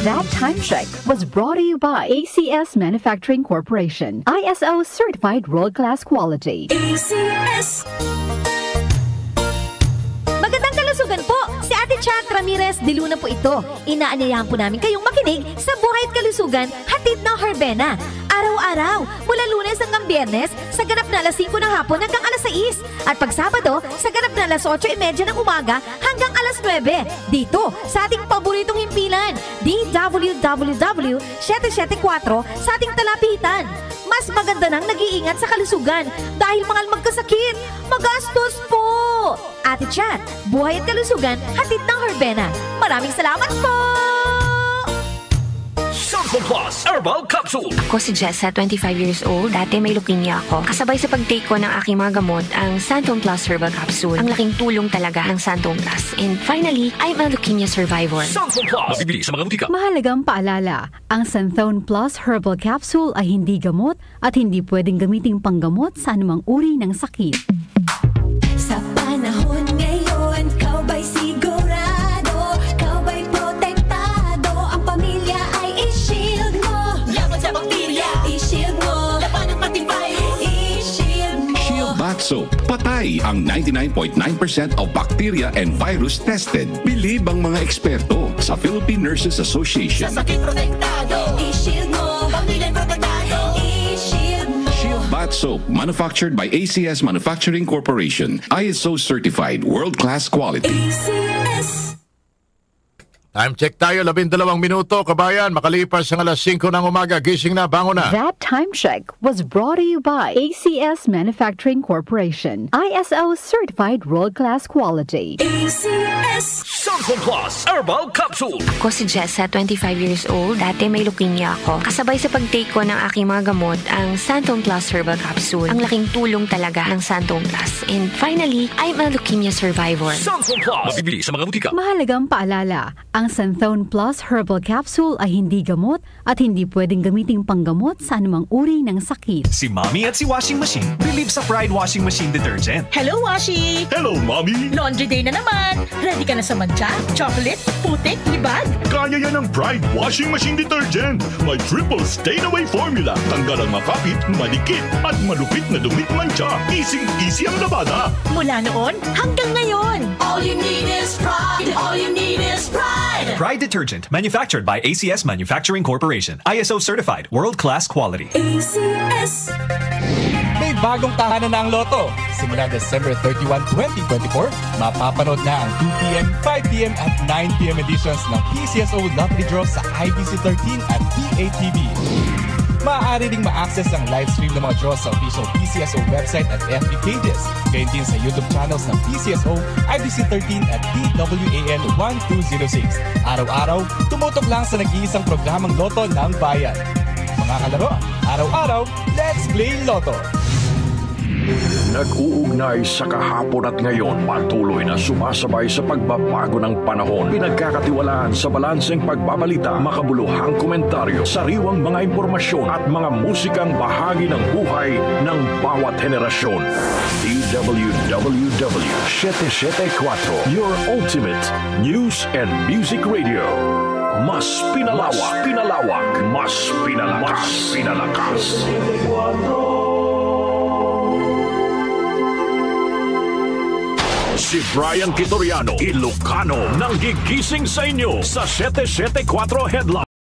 That time check was brought to you by ACS Manufacturing Corporation. ISO certified world-class quality. ACS. Magandang kalusugan po! Si Ate Chat Ramirez de Luna po ito. Inaanyayahan po namin kayong makinig sa Buhay at Kalusugan, hatid ng Herbena. Araw-araw, mula Lunes hanggang Biyernes, sa ganap na alas 5 ng hapon hanggang alas 6. At pag Sabado, sa ganap na alas 8:30 ng umaga hanggang alas 9. Dito, sa ating paboritong himpilan, DWWW 774 sa ating talapitan. Mas maganda nang nag-iingat sa kalusugan dahil mangal magkasakit, magastos po! Ate Chat, Buhay at Kalusugan, hatid ng Herbena. Maraming salamat po! Santon Plus Herbal Capsule. Ako si Jessa, 25 years old. Dati may leukemia ako. Kasabay sa pag-take ko ng aking mga gamot, ang Santon Plus Herbal Capsule. Ang laking tulong talaga ng Santon Plus. And finally, I'm a leukemia survivor. Santon Plus. Mabibili sa mga butika. Mahalagang paalala, ang Santhone Plus Herbal Capsule ay hindi gamot at hindi pwedeng gamiting panggamot sa anumang uri ng sakit. Sa panahon ngayon, kau ba'y sigurado? Kau ba'y protektado? Ang pamilya ay i-shield mo. Laban sa bakterya, i-shield mo. Laban ng matibay, i-shield mo. Shield Bath Soap. Patay ang 99.9% of bacteria and virus tested. Bilib ang mga eksperto sa Philippine Nurses Association. Sa sakit protektado, i-shield mo. Pamilya protektado, i-shield mo. Shield Bath Soap, manufactured by ACS Manufacturing Corporation. ISO certified world-class quality. ACS. Time check tayo, 12 minuto, kabayan. Makalipas ang alas 5 ng umaga, gising na, bangon na. That time check was brought to you by ACS Manufacturing Corporation. ISO certified world-class quality. ACS. Santon Plus Herbal Capsule. Ako si Jessa, 25 years old. Dati may leukemia ako. Kasabay sa pag-take ko ng aking mga gamot, ang Santon Plus Herbal Capsule. Ang laking tulong talaga ng Santon Plus. And finally, I'm a leukemia survivor. Santon Plus. Mabibili sa mga butika. Mahalagang paalala, ang Santhone Plus Herbal Capsule ay hindi gamot at hindi pwedeng gamiting panggamot sa anumang uri ng sakit. Si Mommy at si Washing Machine, believe sa Pride Washing Machine Detergent. Hello, Washi! Hello, Mommy! Laundry day na naman! Ready ka na sa mancha, chocolate, putik, libag? Kaya yan ang Pride Washing Machine Detergent. May triple stain-away formula. Tanggal ang makapit, malikit, at malupit na dumit mancha. Easy ang labada. Mula noon hanggang ngayon! All you need is pride. All you need is pride. Pride Detergent, manufactured by ACS Manufacturing Corporation. ISO certified, world-class quality. ACS. May bagong tahanan na ang Lotto. Simula December 31, 2024, mapapanood na ang 2pm, 5pm at 9pm editions ng PCSO Lottery Draw sa IBC 13 at PATV. Maaari ding ma-access ang live stream ng mga draws sa official PCSO website at FB pages. Gayon din sa YouTube channels ng PCSO, IBC 13 at DWAN 1206. Araw-araw, tumutok lang sa nag-iisang programang Lotto ng Bayan. Mga kalaro, araw-araw, let's play Lotto! Nag-uugnay sa kahapon at ngayon, patuloy na sumasabay sa pagbabago ng panahon. Pinagkakatiwalaan sa balanseng pagbabalita, makabuluhang komentaryo, sariwang mga impormasyon at mga musikang bahagi ng buhay ng bawat henerasyon. DWWW 774, your ultimate news and music radio. Mas pinalawak, mas pinalakas. Si Brian Kitoriano, Ilocano, nang gigising sa inyo sa 774 Headline.